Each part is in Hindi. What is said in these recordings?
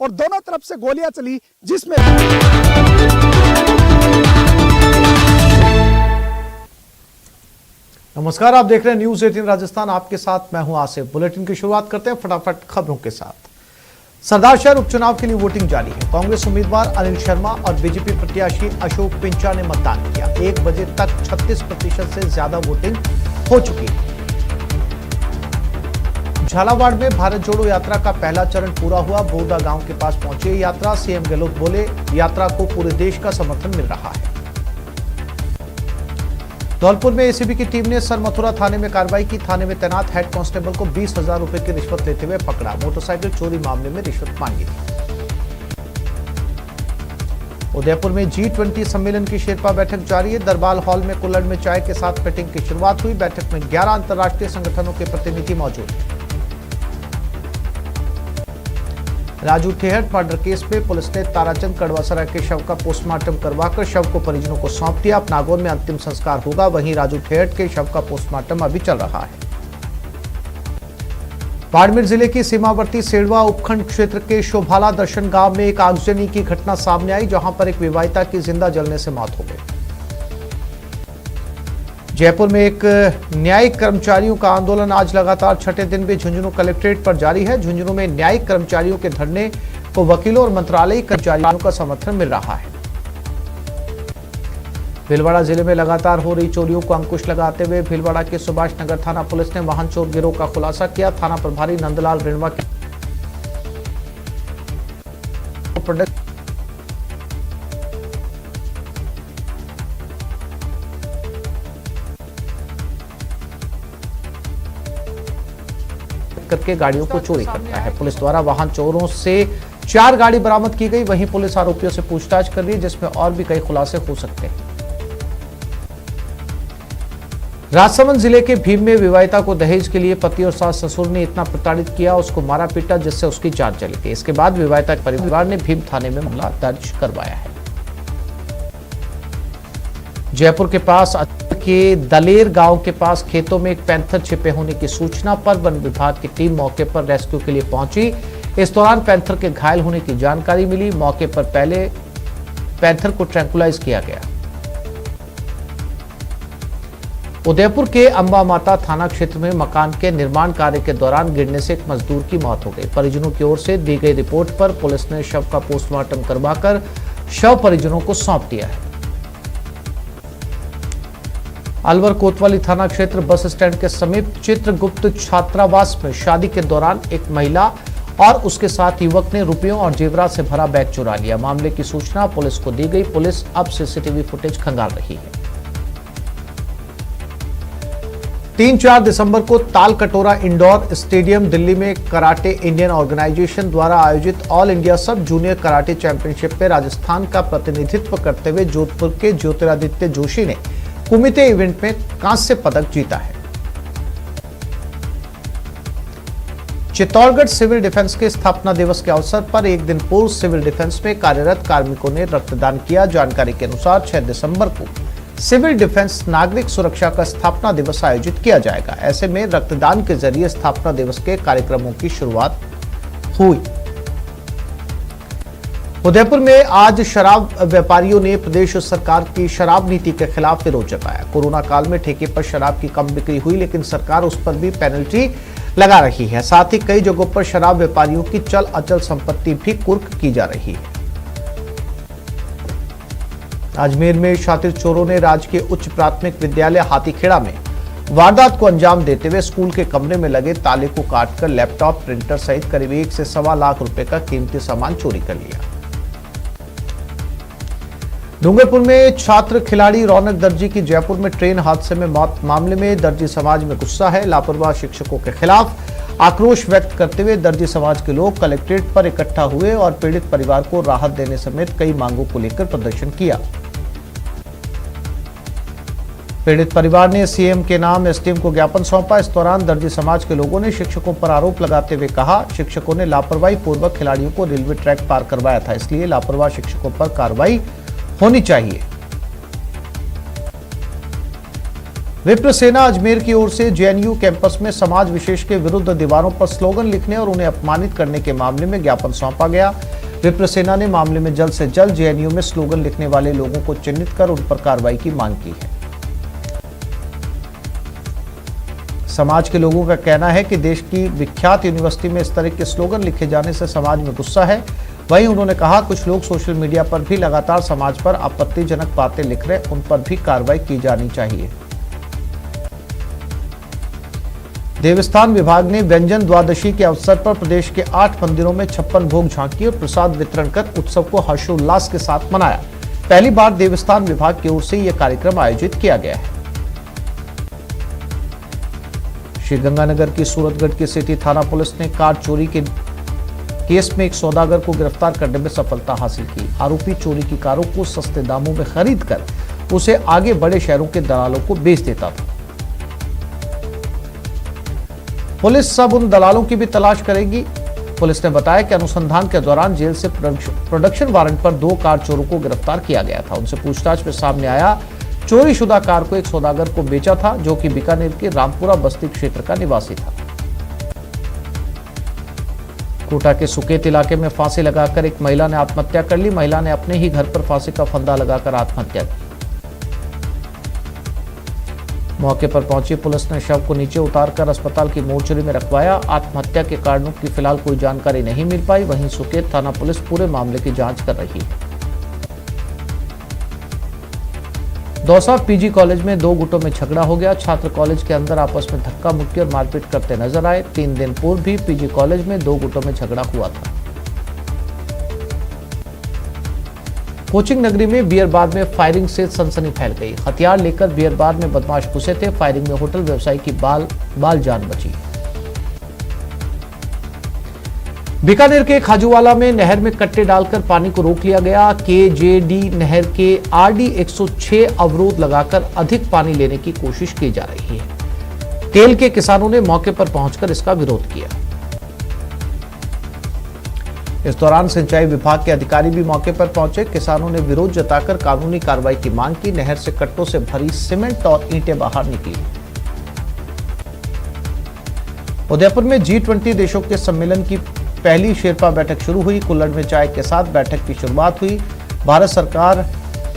और दोनों तरफ से गोलियां चली, जिसमें नमस्कार, आप देख रहे हैं न्यूज 18 राजस्थान। आपके साथ मैं हूं आसिफ। बुलेटिन की शुरुआत करते हैं फटाफट खबरों के साथ। सरदारशहर उपचुनाव के लिए वोटिंग जारी है। कांग्रेस उम्मीदवार अनिल शर्मा और बीजेपी प्रत्याशी अशोक पिंचा ने मतदान किया। 1 बजे तक 36% से ज्यादा वोटिंग हो चुकी है। झालावाड़ में भारत जोड़ो यात्रा का पहला चरण पूरा हुआ। बोरदा गांव के पास पहुंची यात्रा। सीएम गहलोत बोले, यात्रा को पूरे देश का समर्थन मिल रहा है। धौलपुर में एसीबी की टीम ने सरमथुरा थाने में कार्रवाई की। थाने में तैनात हेड कांस्टेबल को 20,000 रुपए की रिश्वत लेते हुए पकड़ा। मोटरसाइकिल चोरी मामले में रिश्वत मांगी थी। उदयपुर में G20 सम्मेलन की शेरपा बैठक जारी है। दरबार हॉल में कुल्हड़ में चाय के साथ मीटिंग की शुरुआत हुई। बैठक में 11 अंतर्राष्ट्रीय संगठनों के प्रतिनिधि मौजूद हैं। राजू ठेहट मर्डर केस में पुलिस ने ताराचंद कड़वासरा के शव का पोस्टमार्टम करवाकर शव को परिजनों को सौंप दिया। अब नागौर में अंतिम संस्कार होगा। वहीं राजू ठेहट के शव का पोस्टमार्टम अभी चल रहा है। बाड़मेर जिले की सीमावर्ती सेड़वा उपखंड क्षेत्र के शोभाला दर्शन गांव में एक आगजनी की घटना सामने आई, जहां पर एक विवाहिता की जिंदा जलने से मौत हो गई। जयपुर में एक न्यायिक कर्मचारियों का आंदोलन आज लगातार छठे दिन भी झुंझुनू कलेक्ट्रेट पर जारी है। झुंझुनू में न्यायिक कर्मचारियों के धरने को वकीलों और मंत्रालयी कर्मचारियों का समर्थन मिल रहा है। भीलवाड़ा जिले में लगातार हो रही चोरियों को अंकुश लगाते हुए भीलवाड़ा के सुभाष नगर थाना पुलिस ने वाहन चोर गिरोह का खुलासा किया। थाना प्रभारी नंदलाल रिणवा के करके गाड़ियों को चोरी करता है। पुलिस द्वारा वाहन चोरों से 4 गाड़ी बरामद की गई। वहीं पुलिस आरोपियों से पूछताछ कर रही है, जिसमें और भी कई खुलासे हो सकते हैं। राजसमंद जिले के भीम में विवाहिता को दहेज के लिए पति और सास ससुर ने इतना प्रताड़ित किया, उसको मारा पीटा, जिससे उसकी जान चली गई। इसके बाद विवाहिता के परिवार ने भीम थाने में मामला दर्ज करवाया है। जयपुर के पास के दलेर गांव के पास खेतों में एक पैंथर छिपे होने की सूचना पर वन विभाग की टीम मौके पर रेस्क्यू के लिए पहुंची। इस दौरान पैंथर के घायल होने की जानकारी मिली। मौके पर पहले पैंथर को ट्रैंकुलाइज किया गया। उदयपुर के अंबा माता थाना क्षेत्र में मकान के निर्माण कार्य के दौरान गिरने से एक मजदूर की मौत हो गई। परिजनों की ओर से दी गई रिपोर्ट पर पुलिस ने शव का पोस्टमार्टम करवाकर शव परिजनों को सौंप दिया है। अलवर कोतवाली थाना क्षेत्र बस स्टैंड के समीप चित्रगुप्त छात्रावास में शादी के दौरान एक महिला और उसके साथ युवक ने रुपयों और जेवरात से भरा बैग चुरा लिया। मामले की सूचना पुलिस को दी गई। पुलिस अब सीसीटीवी फुटेज खंगाल रही है। 3-4 दिसंबर को ताल कटोरा इंडोर स्टेडियम दिल्ली में कराटे इंडियन ऑर्गेनाइजेशन द्वारा आयोजित ऑल इंडिया सब जूनियर कराटे चैंपियनशिप में राजस्थान का प्रतिनिधित्व करते हुए जोधपुर के ज्योतिरादित्य जोशी ने कुमिते इवेंट में कांस्य पदक जीता है। चित्तौड़गढ़ सिविल डिफेंस के स्थापना दिवस के अवसर पर एक दिन पूर्व सिविल डिफेंस में कार्यरत कार्मिकों ने रक्तदान किया। जानकारी के अनुसार 6 दिसंबर को सिविल डिफेंस नागरिक सुरक्षा का स्थापना दिवस आयोजित किया जाएगा। ऐसे में रक्तदान के जरिए स्थापना दिवस के कार्यक्रमों की शुरुआत हुई। उदयपुर में आज शराब व्यापारियों ने प्रदेश सरकार की शराब नीति के खिलाफ विरोध जताया। कोरोना काल में ठेके पर शराब की कम बिक्री हुई, लेकिन सरकार उस पर भी पेनल्टी लगा रही है। साथ ही कई जगहों पर शराब व्यापारियों की चल अचल संपत्ति भी कुर्क की जा रही है। अजमेर में शातिर चोरों ने राजकीय उच्च प्राथमिक विद्यालय हाथीखेड़ा में वारदात को अंजाम देते हुए स्कूल के कमरे में लगे ताले को काटकर लैपटॉप, प्रिंटर सहित करीब 1 से सवा लाख रुपए का कीमती सामान चोरी कर लिया। डूंगरपुर में छात्र खिलाड़ी रौनक दर्जी की जयपुर में ट्रेन हादसे में मौत मामले में दर्जी समाज में गुस्सा है। लापरवाह शिक्षकों के खिलाफ आक्रोश व्यक्त करते हुए दर्जी समाज के लोग कलेक्ट्रेट पर इकट्ठा हुए और पीड़ित परिवार को राहत देने समेत कई मांगों को लेकर प्रदर्शन किया। पीड़ित परिवार ने सीएम के नाम एसडीएम को ज्ञापन सौंपा। इस दौरान दर्जी समाज के लोगों ने शिक्षकों पर आरोप लगाते हुए कहा, शिक्षकों ने लापरवाही पूर्वक खिलाड़ियों को रेलवे ट्रैक पार करवाया था, इसलिए लापरवाह शिक्षकों पर कार्रवाई होनी चाहिए। विप्र सेना अजमेर की ओर से जेएनयू कैंपस में समाज विशेष के विरुद्ध दीवारों पर स्लोगन लिखने और उन्हें अपमानित करने के मामले में ज्ञापन सौंपा गया। विप्र सेना ने मामले में जल्द से जल्द जेएनयू में स्लोगन लिखने वाले लोगों को चिन्हित कर उन पर कार्रवाई की मांग की है। समाज के लोगों का कहना है कि देश की विख्यात यूनिवर्सिटी में इस तरह के स्लोगन लिखे जाने से समाज में गुस्सा है। वहीं उन्होंने कहा, कुछ लोग सोशल मीडिया पर भी लगातार समाज पर आपत्तिजनक बातें लिख रहे, उन पर भी कार्रवाई की जानी चाहिए। देवस्थान विभाग ने व्यंजन द्वादशी के अवसर पर प्रदेश के 8 मंदिरों में 56 भोग झांकी और प्रसाद वितरण कर उत्सव को हर्षोल्लास के साथ मनाया। पहली बार देवस्थान विभाग की ओर से यह कार्यक्रम आयोजित किया गया है। श्रीगंगानगर की सूरतगढ़ की सिटी थाना पुलिस ने कार चोरी के केस में एक सौदागर को गिरफ्तार करने में सफलता हासिल की। आरोपी चोरी की कारों को सस्ते दामों में खरीद कर उसे आगे बड़े शहरों के दलालों को बेच देता था। पुलिस अब उन दलालों की भी तलाश करेगी। पुलिस ने बताया कि अनुसंधान के दौरान जेल से प्रोडक्शन वारंट पर 2 कार चोरों को गिरफ्तार किया गया था। उनसे पूछताछ में सामने आया, चोरी शुदा कार को एक सौदागर को बेचा था, जो कि बीकानेर के रामपुरा बस्ती क्षेत्र का निवासी था। कोटा के सुकेत इलाके में फांसी लगाकर एक महिला ने आत्महत्या कर ली। महिला ने अपने ही घर पर फांसी का फंदा लगाकर आत्महत्या की। मौके पर पहुंची पुलिस ने शव को नीचे उतारकर अस्पताल की मोर्चरी में रखवाया। आत्महत्या के कारणों की फिलहाल कोई जानकारी नहीं मिल पाई। वहीं सुकेत थाना पुलिस पूरे मामले की जांच कर रही है। दौसा पीजी कॉलेज में 2 गुटों में झगड़ा हो गया। छात्र कॉलेज के अंदर आपस में धक्का मुक्की और मारपीट करते नजर आए। 3 दिन पूर्व भी पीजी कॉलेज में 2 गुटों में झगड़ा हुआ था। कोचिंग नगरी में बियर बार में फायरिंग से सनसनी फैल गई। हथियार लेकर बियर बार में बदमाश घुसे थे। फायरिंग में होटल व्यवसायी की बाल जान बची। बीकानेर के खाजूवाला में नहर में कट्टे डालकर पानी को रोक लिया गया। केजेडी नहर के आरडी 106 अवरोध लगाकर अधिक पानी लेने की कोशिश की जा रही है। तेल के किसानों ने मौके पर पहुंचकर इसका विरोध किया। इस दौरान सिंचाई विभाग के अधिकारी भी मौके पर पहुंचे। किसानों ने विरोध जताकर कानूनी कार्रवाई की मांग की। नहर से कट्टों से भरी सीमेंट और ईंटें बाहर निकली। उदयपुर में G20 देशों के सम्मेलन की पहली शेरपा बैठक शुरू हुई। कुल्हड़ में चाय के साथ बैठक की शुरुआत हुई। भारत सरकार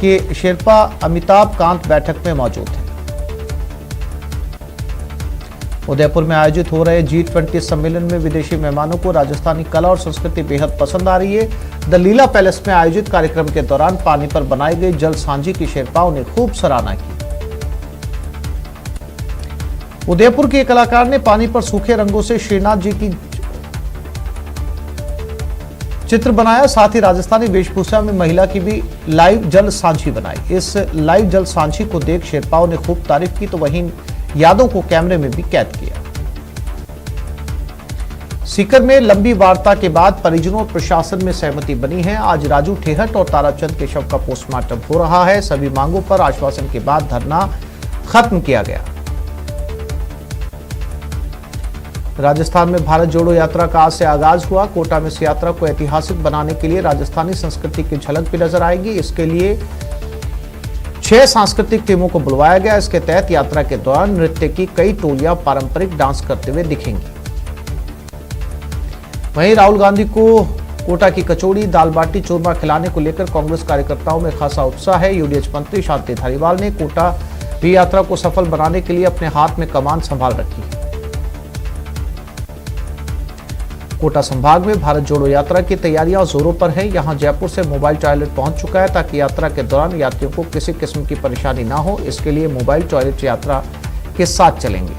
के शेरपा अमिताभ कांत बैठक में मौजूद हैं। उदयपुर में आयोजित हो रहे G20 सम्मेलन में विदेशी मेहमानों को राजस्थानी कला और संस्कृति बेहद पसंद आ रही है। द लीला पैलेस में आयोजित कार्यक्रम के दौरान पानी पर बनाई गई जल सांझी की शेरपाओं ने खूब सराहना की। उदयपुर के कलाकार ने पानी पर सूखे रंगों से श्रीनाथ जी की चित्र बनाया। साथ ही राजस्थानी वेशभूषा में महिला की भी लाइव जल सांझी बनाई। इस लाइव जल सांझी को देख शेरपाओं ने खूब तारीफ की तो वहीं यादों को कैमरे में भी कैद किया। सीकर में लंबी वार्ता के बाद परिजनों और प्रशासन में सहमति बनी है। आज राजू ठेहट और ताराचंद के शव का पोस्टमार्टम हो रहा है। सभी मांगों पर आश्वासन के बाद धरना खत्म किया गया। राजस्थान में भारत जोड़ो यात्रा का आज से आगाज हुआ। कोटा में इस यात्रा को ऐतिहासिक बनाने के लिए राजस्थानी संस्कृति की झलक भी नजर आएगी। इसके लिए 6 सांस्कृतिक टीमों को बुलवाया गया। इसके तहत यात्रा के दौरान नृत्य की कई टोलियां पारंपरिक डांस करते हुए दिखेंगी। वहीं राहुल गांधी को कोटा की कचौड़ी, दाल बाटी, चूरमा खिलाने को लेकर कांग्रेस कार्यकर्ताओं में खासा उत्साह है। यूडीएच मंत्री शांति धारीवाल ने कोटा भी यात्रा को सफल बनाने के लिए अपने हाथ में कमान संभाल रखी है। कोटा संभाग में भारत जोड़ो यात्रा की तैयारियां जोरों पर है। यहां जयपुर से मोबाइल टॉयलेट पहुंच चुका है ताकि यात्रा के दौरान यात्रियों को किसी किस्म की परेशानी ना हो। इसके लिए मोबाइल टॉयलेट यात्रा के साथ चलेंगे।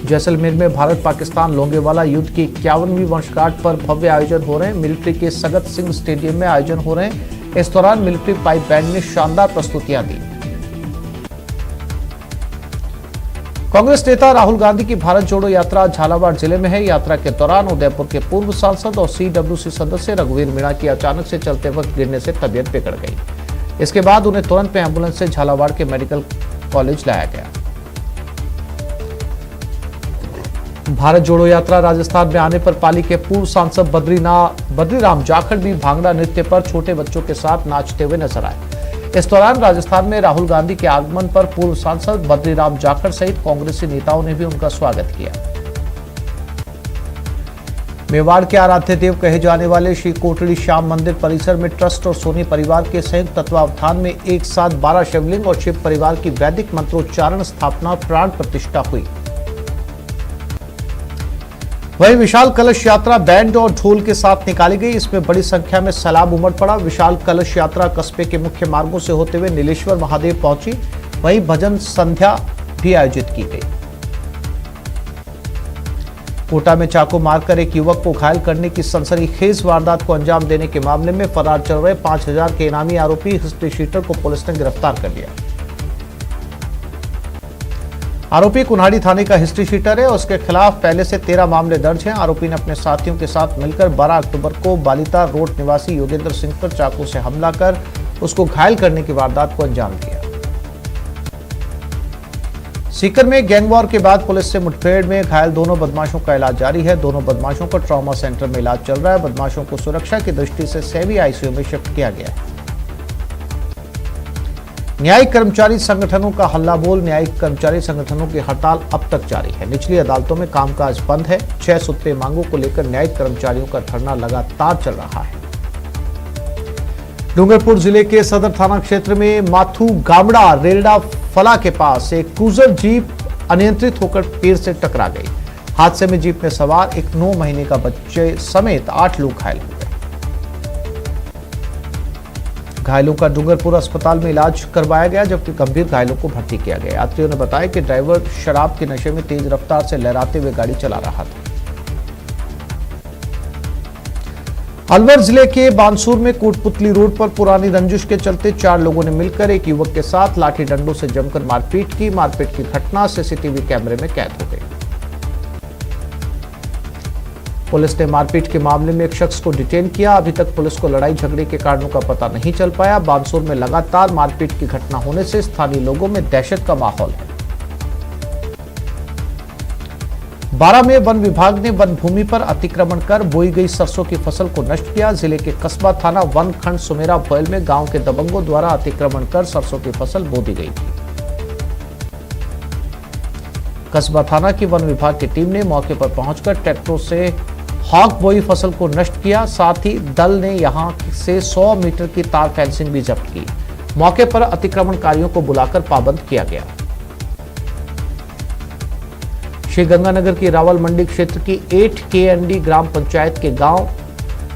जैसलमेर में भारत पाकिस्तान लोंगेवाला युद्ध की 51वीं वर्षगांठ पर भव्य आयोजन हो रहे हैं। मिलिट्री के सगत सिंह स्टेडियम में आयोजन हो रहे हैं। इस दौरान मिलिट्री पाइप बैंड ने शानदार प्रस्तुतियां दी। कांग्रेस नेता राहुल गांधी की भारत जोड़ो यात्रा झालावाड़ जिले में है। यात्रा के दौरान उदयपुर के पूर्व सांसद और CWC सदस्य रघुवीर मीणा की अचानक से चलते वक्त गिरने से तबीयत बिगड़ गई। इसके बाद उन्हें तुरंत में एम्बुलेंस से झालावाड़ के मेडिकल कॉलेज लाया गया। भारत जोड़ो यात्रा राजस्थान में आने पर पाली के पूर्व सांसद बद्रीराम जाखड़ भी भांगड़ा नृत्य पर छोटे बच्चों के साथ नाचते हुए नजर आए। इस दौरान राजस्थान में राहुल गांधी के आगमन पर पूर्व सांसद बद्रीराम जाखड़ सहित कांग्रेसी नेताओं ने भी उनका स्वागत किया। मेवाड़ के आराध्य देव कहे जाने वाले श्री कोटड़ी श्याम मंदिर परिसर में ट्रस्ट और सोनी परिवार के संयुक्त तत्वावधान में एक साथ 12 शिवलिंग और शिव परिवार की वैदिक मंत्रोच्चारण स्थापना प्राण प्रतिष्ठा हुई। वहीं विशाल कलश यात्रा बैंड और ढोल के साथ निकाली गई। इसमें बड़ी संख्या में सैलाब उमड़ पड़ा। विशाल कलश यात्रा कस्बे के मुख्य मार्गों से होते हुए नीलेश्वर महादेव पहुंची। वहीं भजन संध्या भी आयोजित की गई। कोटा में चाकू मारकर एक युवक को घायल करने की सनसनीखेज वारदात को अंजाम देने के मामले में फरार चल रहे 5000 के इनामी आरोपी हिस्ट्री शीटर को पुलिस ने गिरफ्तार कर लिया। आरोपी कुन्हाड़ी थाने का हिस्ट्री शीटर है और उसके खिलाफ पहले से 13 मामले दर्ज हैं। आरोपी ने अपने साथियों के साथ मिलकर 12 अक्टूबर को बालिता रोड निवासी योगेंद्र सिंह पर चाकू से हमला कर उसको घायल करने की वारदात को अंजाम दिया। सीकर में गैंगवॉर के बाद पुलिस से मुठभेड़ में घायल दोनों बदमाशों का इलाज जारी है। दोनों बदमाशों को ट्रॉमा सेंटर में इलाज चल रहा है। बदमाशों को सुरक्षा की दृष्टि से सेमी आईसीयू में शिफ्ट किया गया है। न्यायिक कर्मचारी संगठनों का हल्ला बोल। न्यायिक कर्मचारी संगठनों की हड़ताल अब तक जारी है। निचली अदालतों में कामकाज बंद है। 6 सूत्रीय मांगों को लेकर न्यायिक कर्मचारियों का धरना लगातार चल रहा है। डूंगरपुर जिले के सदर थाना क्षेत्र में माथू गामड़ा रेलडा फला के पास एक क्रूजर जीप अनियंत्रित होकर पेड़ से टकरा गई। हादसे में जीप में सवार एक 9 महीने का बच्चे समेत 8 लोग घायल हो गए। घायलों का डूंगरपुर अस्पताल में इलाज करवाया गया, जबकि गंभीर घायलों को भर्ती किया गया। यात्रियों ने बताया कि ड्राइवर शराब के नशे में तेज रफ्तार से लहराते हुए गाड़ी चला रहा था। अलवर जिले के बानसूर में कोटपुतली रोड पर पुरानी रंजिश के चलते 4 लोगों ने मिलकर एक युवक के साथ लाठी डंडों से जमकर मारपीट की। मारपीट की घटना सीसीटीवी कैमरे में कैद हो गई। पुलिस ने मारपीट के मामले में एक शख्स को डिटेन किया। अभी तक पुलिस को लड़ाई झगड़े के कारणों का पता नहीं चल पाया। बानसूर में लगातार मारपीट की घटना होने से स्थानीय लोगों में दहशत का माहौल है। 12 में वन विभाग ने वन भूमि पर अतिक्रमण कर बोई गई सरसों की फसल को नष्ट किया। जिले के कस्बा थाना वन खंड सुमेरा भोयल में गांव के दबंगों द्वारा अतिक्रमण कर सरसों की फसल बो दी गई थी। कस्बा थाना की वन विभाग की टीम ने मौके पर पहुंचकर ट्रैक्टरों से हॉक बोई फसल को नष्ट किया। साथ ही दल ने यहां से 100 मीटर की तार फेंसिंग भी जब्त की। मौके पर अतिक्रमणकारियों को बुलाकर पाबंद किया गया। श्री गंगानगर की रावल मंडी क्षेत्र की 8 KND ग्राम पंचायत के गांव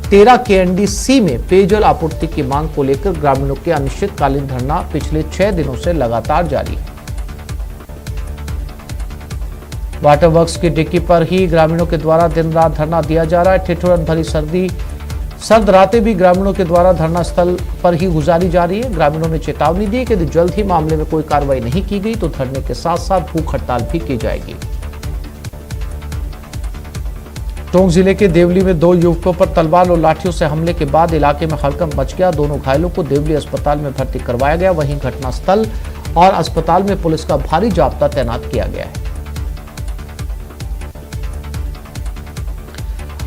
13 KND C में पेयजल आपूर्ति की मांग को लेकर ग्रामीणों के अनिश्चितकालीन धरना पिछले 6 दिनों से लगातार जारी है। वाटर वर्क्स की डिक्की पर ही ग्रामीणों के द्वारा दिन रात धरना दिया जा रहा है। ठिठुरन भरी सर्द रातें भी ग्रामीणों के द्वारा धरना स्थल पर ही गुजारी जा रही है। ग्रामीणों ने चेतावनी दी कि यदि जल्द ही मामले में कोई कार्रवाई नहीं की गई तो धरने के साथ साथ भूख हड़ताल भी की जाएगी। टोंक जिले के देवली में 2 युवकों पर तलवार और लाठियों से हमले के बाद इलाके में हड़कंप मच गया। दोनों घायलों को देवली अस्पताल में भर्ती करवाया गया। वहीं घटनास्थल और अस्पताल में पुलिस का भारी जाब्ता तैनात किया गया है।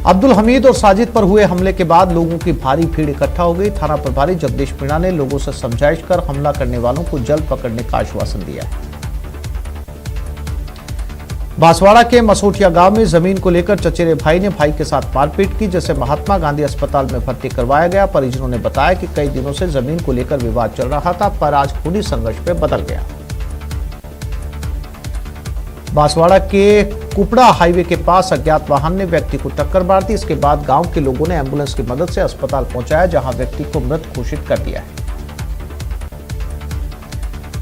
अब्दुल हमीद और साजिद पर हुए हमले के बाद लोगों की भारी भीड़ इकट्ठा हो गई। थाना प्रभारी जगदीश मीणा ने लोगों से समझाइश कर हमला करने वालों को जल्द पकड़ने का आश्वासन दिया है। बांसवाड़ा के मसोटिया गांव में जमीन को लेकर चचेरे भाई ने भाई के साथ मारपीट की, जिसे महात्मा गांधी अस्पताल में भर्ती करवाया गया। परिजनों ने बताया कि कई दिनों से जमीन को लेकर विवाद चल रहा था, पर आज खूनी संघर्ष में बदल गया। बांसवाड़ा के कुपड़ा हाईवे के पास अज्ञात वाहन ने व्यक्ति को टक्कर मार दी। इसके बाद गांव के लोगों ने एम्बुलेंस की मदद से अस्पताल पहुंचाया, जहां व्यक्ति को मृत घोषित कर दिया है।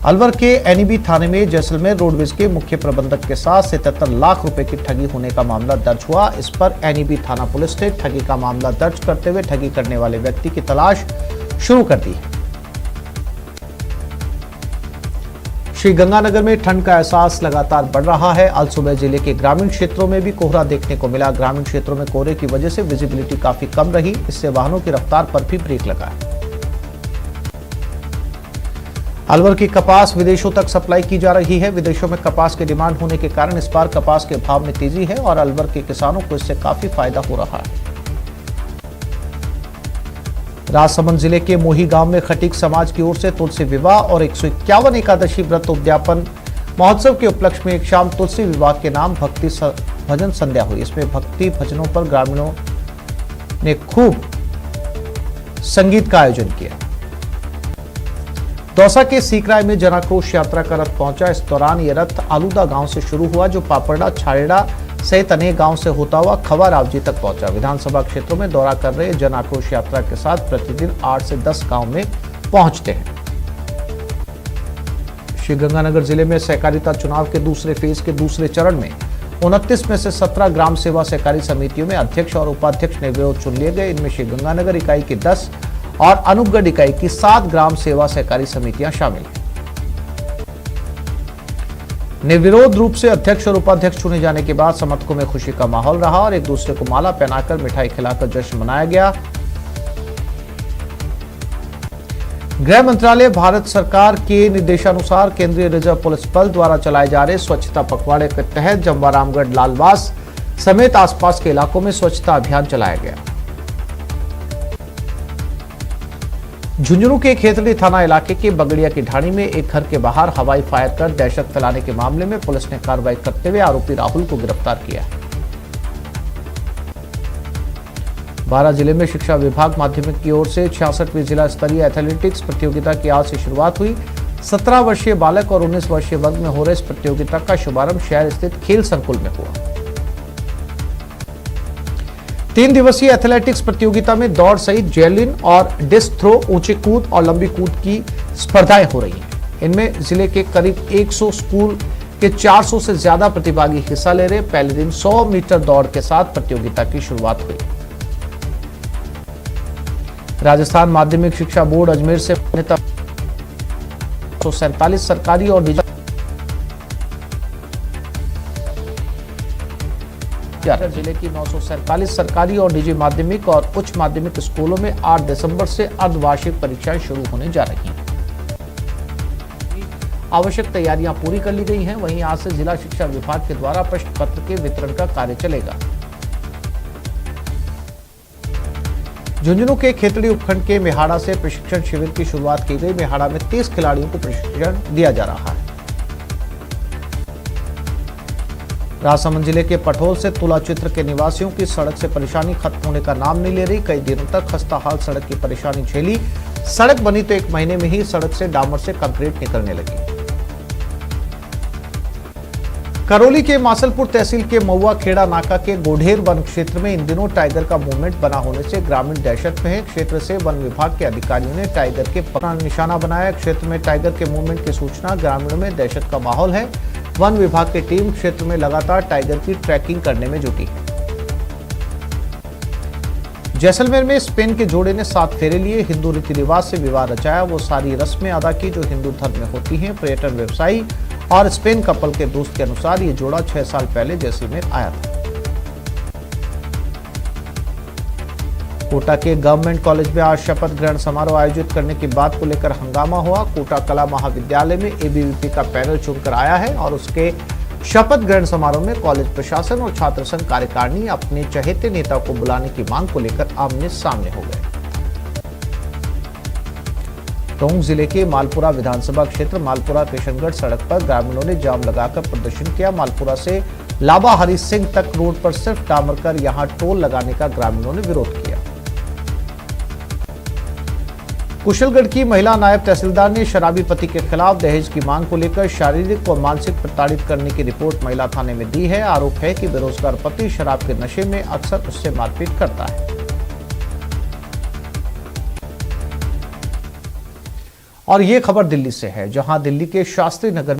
अलवर के NEB थाने में जैसलमेर रोडवेज के मुख्य प्रबंधक के साथ 77 लाख रुपए की ठगी होने का मामला दर्ज हुआ। इस पर NEB थाना पुलिस ने ठगी का मामला दर्ज करते हुए ठगी करने वाले व्यक्ति की तलाश शुरू कर दी है। श्री गंगानगर में ठंड का एहसास लगातार बढ़ रहा है। आज सुबह जिले के ग्रामीण क्षेत्रों में भी कोहरा देखने को मिला। ग्रामीण क्षेत्रों में कोहरे की वजह से विजिबिलिटी काफी कम रही। इससे वाहनों की रफ्तार पर भी ब्रेक लगा है। अलवर की कपास विदेशों तक सप्लाई की जा रही है। विदेशों में कपास की डिमांड होने के कारण इस बार कपास के भाव में तेजी है और अलवर के किसानों को इससे काफी फायदा हो रहा है। राजसमंद जिले के मोही गांव में खटीक समाज की ओर से तुलसी विवाह और 151 एकादशी व्रत उद्यापन महोत्सव के उपलक्ष्य में एक शाम तुलसी विवाह के नाम भक्ति भजन संध्या हुई। इसमें भक्ति भजनों पर ग्रामीणों ने खूब संगीत का आयोजन किया। दौसा के सीकराय में जनाक्रोश यात्रा का रथ पहुंचा। इस दौरान यह रथ आलूदा गांव से शुरू हुआ, जो पापड़ा, छाड़ेड़ा सहित अनेक गांव से होता हुआ खवा रावजी तक पहुंचा। विधानसभा क्षेत्रों में दौरा कर रहे जन आक्रोश यात्रा के साथ प्रतिदिन 8 से 10 गांव में पहुंचते हैं। श्रीगंगानगर जिले में सहकारिता चुनाव के दूसरे फेज के दूसरे चरण में 29 में से 17 ग्राम सेवा सहकारी समितियों में अध्यक्ष और उपाध्यक्ष निर्विरोध चुन लिए गए। इनमें श्रीगंगानगर इकाई की 10 और अनूपगढ़ इकाई की 7 ग्राम सेवा सहकारी समितियां शामिल हैं। निर्विरोध रूप से अध्यक्ष और उपाध्यक्ष चुने जाने के बाद समर्थकों में खुशी का माहौल रहा और एक दूसरे को माला पहनाकर मिठाई खिलाकर जश्न मनाया गया। गृह मंत्रालय भारत सरकार के निर्देशानुसार केंद्रीय रिजर्व पुलिस बल द्वारा चलाए जा रहे स्वच्छता पखवाड़े के तहत जम्वा रामगढ़ लालवास समेत आसपास के इलाकों में स्वच्छता अभियान चलाया गया। झुंझुनू के खेतड़ी थाना इलाके के बगड़िया की ढाणी में एक घर के बाहर हवाई फायर कर दहशत फैलाने के मामले में पुलिस ने कार्रवाई करते हुए आरोपी राहुल को गिरफ्तार किया। 12 जिले में शिक्षा विभाग माध्यमिक की ओर से 66वीं जिला स्तरीय एथलेटिक्स प्रतियोगिता की आज से शुरुआत हुई। 17 वर्षीय बालक और 19 वर्षीय वर्ग में हो रहे इस प्रतियोगिता का शुभारंभ शहर स्थित खेल संकुल में हुआ। 3 दिवसीय एथलेटिक्स प्रतियोगिता में दौड़ सहित जेवलिन और डिस्क थ्रो, ऊंचे कूद और लंबी कूद की स्पर्धाएं हो रही हैं। इनमें जिले के करीब 100 स्कूल के 400 से ज्यादा प्रतिभागी हिस्सा ले रहे। पहले दिन 100 मीटर दौड़ के साथ प्रतियोगिता की शुरुआत हुई। राजस्थान माध्यमिक शिक्षा बोर्ड अजमेर से 47 सरकारी और निजी जिले की 947 सरकारी और निजी माध्यमिक और उच्च माध्यमिक स्कूलों में 8 दिसंबर से अर्धवार्षिक परीक्षाएं शुरू होने जा रही हैं। आवश्यक तैयारियां पूरी कर ली गई हैं। वहीं आज से जिला शिक्षा विभाग के द्वारा प्रश्न पत्र के वितरण का कार्य चलेगा। झुंझुनू के खेतड़ी उपखंड के मेहाड़ा से प्रशिक्षण शिविर की शुरुआत की गई। मेहाड़ा में 30 खिलाड़ियों को प्रशिक्षण दिया जा रहा है। राजसमंद जिले के पठोल से तुला चित्र के निवासियों की सड़क से परेशानी खत्म होने का नाम नहीं ले रही। कई दिनों तक खस्ता हाल सड़क की परेशानी झेली। सड़क बनी तो 1 महीने में ही सड़क से डामर से कंक्रीट निकलने लगी। करौली के मासलपुर तहसील के महुआ खेड़ा नाका के गोढेर वन क्षेत्र में इन दिनों टाइगर का मूवमेंट बना होने से ग्रामीण दहशत में है। क्षेत्र से वन विभाग के अधिकारियों ने टाइगर के पकड़ निशाना बनाया। क्षेत्र में टाइगर के मूवमेंट की सूचना, ग्रामीणों में दहशत का माहौल है। वन विभाग की टीम क्षेत्र में लगातार टाइगर की ट्रैकिंग करने में जुटी है। जैसलमेर में स्पेन के जोड़े ने 7 फेरे लिए। हिंदू रीति रिवाज से विवाह रचाया, वो सारी रस्में अदा की जो हिंदू धर्म में होती हैं। पर्यटन व्यवसायी और स्पेन कपल के दोस्त के अनुसार ये जोड़ा 6 साल पहले जैसलमेर आया था। कोटा के गवर्नमेंट कॉलेज में आज शपथ ग्रहण समारोह आयोजित करने की बात को लेकर हंगामा हुआ। कोटा कला महाविद्यालय में एबीवीपी का पैनल चुनकर आया है और उसके शपथ ग्रहण समारोह में कॉलेज प्रशासन और छात्र संघ कार्यकारिणी अपने चहेते नेता को बुलाने की मांग को लेकर आमने सामने हो गए। टोंक जिले के मालपुरा विधानसभा क्षेत्र मालपुरा किशनगढ़ सड़क पर ग्रामीणों ने जाम लगाकर प्रदर्शन किया। मालपुरा से लाबा हरि सिंह तक रोड पर सिर्फ डामर कर यहां टोल लगाने का ग्रामीणों ने विरोध किया। कुशलगढ़ की महिला नायब तहसीलदार ने शराबी पति के खिलाफ दहेज की मांग को लेकर शारीरिक व मानसिक प्रताड़ित करने की रिपोर्ट महिला थाने में दी है। आरोप है कि बेरोजगार पति शराब के नशे में अक्सर उससे मारपीट करता है। और ये खबर दिल्ली से है, जहां दिल्ली के शास्त्री नगर